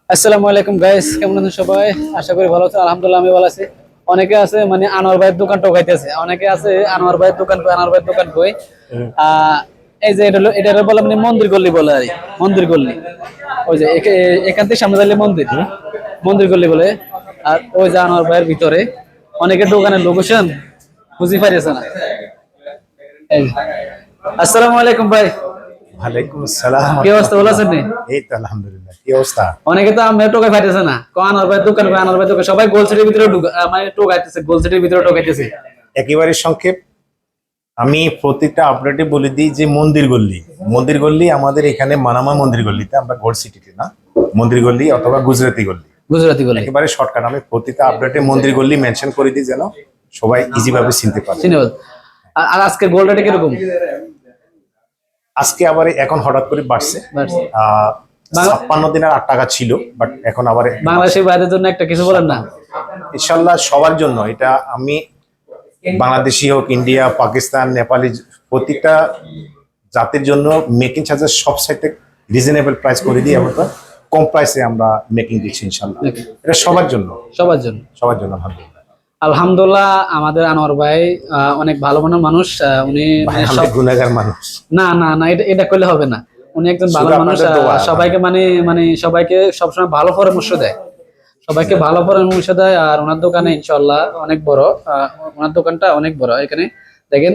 আসসালামু আলাইকুম গাইস, কেমন আছেন সবাই? আশা করি ভালো আছেন। আলহামদুলিল্লাহ আমি ভালো আছি। অনেকে আছে মানে আনোয়ার ভাইয়ের দোকান টোকাইতেছে, অনেকে আছে আনোয়ার ভাইয়ের দোকান কই, আনোয়ার ভাইয়ের দোকান কই। এই যে এটা বলে মানে মন্দির গল্লি বলে আর কি, মন্দির গল্লি। ওই যে এখান থেকে সামনে যাইলে মন্দির, মন্দির গল্লি বলে। আর ওই যে আনোয়ার ভাইয়ের ভিতরে অনেকের দোকানের লোকেশন বুঝি পাইতেছে না। এই যে। আসসালামু আলাইকুম ভাই। ওয়ালাইকুম আসসালাম। কি অবস্থা, ভালো আছেন? এই তো আলহামদুলিল্লাহ। কি অবস্থা? অনেকে তো আমি টোকাই পাইতেছে না, আনোয়ার ভাইয়ের দোকান কই, আনোয়ার ভাইয়ের দোকান, সবাই গোল সিটির ভিতরে মানে টোকাইতেছে, গোল সিটির ভিতরে টোকাইতেছে। একেবারে সংক্ষেপ, আমি প্রত্যেকটা আপডেটে বলে দিই যে মন্দির গল্লি, মন্দির গল্লি আমাদের এখানে মানামা মন্দির গল্লিতে, আমরা গোল্ড সিটিতে না, মন্দির গল্লি অথবা গুজরাটি গল্লি, গুজরাটি গল্লি একেবারে শর্টকাট। আমি প্রত্যেকটা আপডেটে মন্দির গল্লি মেনশন করে দিই যেন সবাই ইজি ভাবে চিনতে পারে। চিনতে। আর আজকের গোল রেট কিরকম? আজকে আবার এখন হঠাৎ করে বাড়ছে। 56 দিনের 8 টাকা ছিল, বাট এখন আবার বাংলাদেশের বাইরের জন্য একটা কিছু বলেন না? ইনশাল্লাহ সবার জন্য এটা, আমি বাংলাদেশি হোক, ইন্ডিয়া, পাকিস্তান, নেপালি, প্রত্যেকটা জাতির জন্য মেকিং চার্জেস সব সাইডে রিজনেবল প্রাইস করে দিই, এবং কম প্রাইসে আমরা মেকিং দিচ্ছি ইনশাল্লাহ। এটা সবার জন্য, সবার জন্য, সবার জন্য। আলহামদুলিল্লাহ, আলহামদুলিল্লাহ। আমাদের আনোয়ার ভাই অনেক ভালো মনের মানুষ। উনি গুনাহগার মানুষ না, না, না, এটা করলে হবে না। উনি একজন ভালো মানুষ, সবাইকে মানে সবাইকে সবসময় ভালো পরামর্শ দেয়, সবাইকে ভালো পরামর্শ দেয়। আর ওনার দোকানে ইনশাল্লাহ অনেক বড়, ওনার দোকানটা অনেক বড়। এখানে দেখেন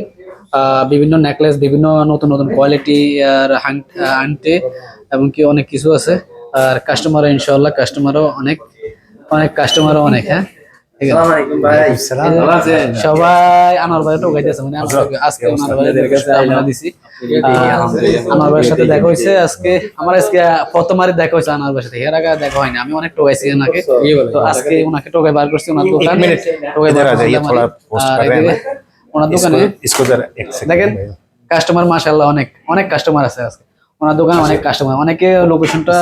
বিভিন্ন নেকলেস, বিভিন্ন নতুন নতুন কোয়ালিটি আর আনতে এমনকি অনেক কিছু আছে। আর কাস্টমারও ইনশাল্লাহ অনেক কাস্টমারও অনেক। হ্যাঁ, সবাই আনোয়ার ভাই টোকাইতেছে, মানে আজকে আনোয়ার ভাইয়ের কাছে আমরা দিছি। আনোয়ার ভাইয়ের সাথে দেখা হয়েছে আজকে, আমার আজকে প্রথমবারই দেখা হয়েছে আনোয়ার ভাইয়ের সাথে, এর আগে দেখা হয়নি। আমি অনেক টোকাইছি ওনাকে, তো আজকে ওনাকে টোকাই বার করছি ওনার দোকানে। ওনার দোকানে দেখেন কাস্টমার মাশাআল্লাহ অনেক কাস্টমার আছে আজকে ওনার দোকানে, অনেক কাস্টমার। অনেকে লোকেশনটা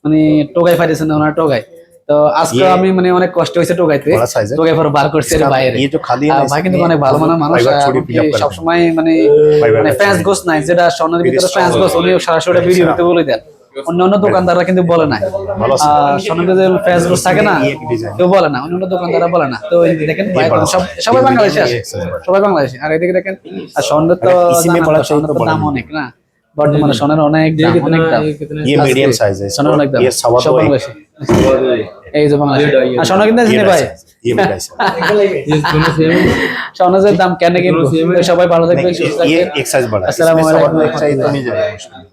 মানে টোকাই পাইতেছেন না, ওনার টোকাই। তো আজকে আমি মানে অনেক কষ্ট হয়েছে টোকাইতে, টোকাই পরে বার করছি বাইরে। ভাই কিন্তু অনেক ভালো মানের মানুষ, সবসময় মানে ফ্যান্স গোস নাই, যেটা স্বর্ণের ভিতরে ফ্যান্স গোস, উনি সরাসরি ভিডিওতে বলে দেন। অন্য দোকানদাররা কিন্তু বলে না, স্বর্ণের ভিতরে ফ্যান্স গোস থাকে না, কেউ বলে না, অন্য দোকানদাররা বলে না। তো দেখেন সবাই বাংলাদেশি আসে, সবাই বাংলাদেশি। আর এদিকে দেখেন, আর স্বর্ণের তো দাম অনেক না, বর্তমানে সোনার অনেক দাম, সোনার অনেক দাম, সব বাংলাদেশি। এই যে বাংলাদেশি আর সোনা কিনতে আসেনি ভাই, সোনার দাম কেন কিনবো? সবাই ভালো থাকবেন, সুস্থ থাকবেন। আসসালামু আলাইকুম।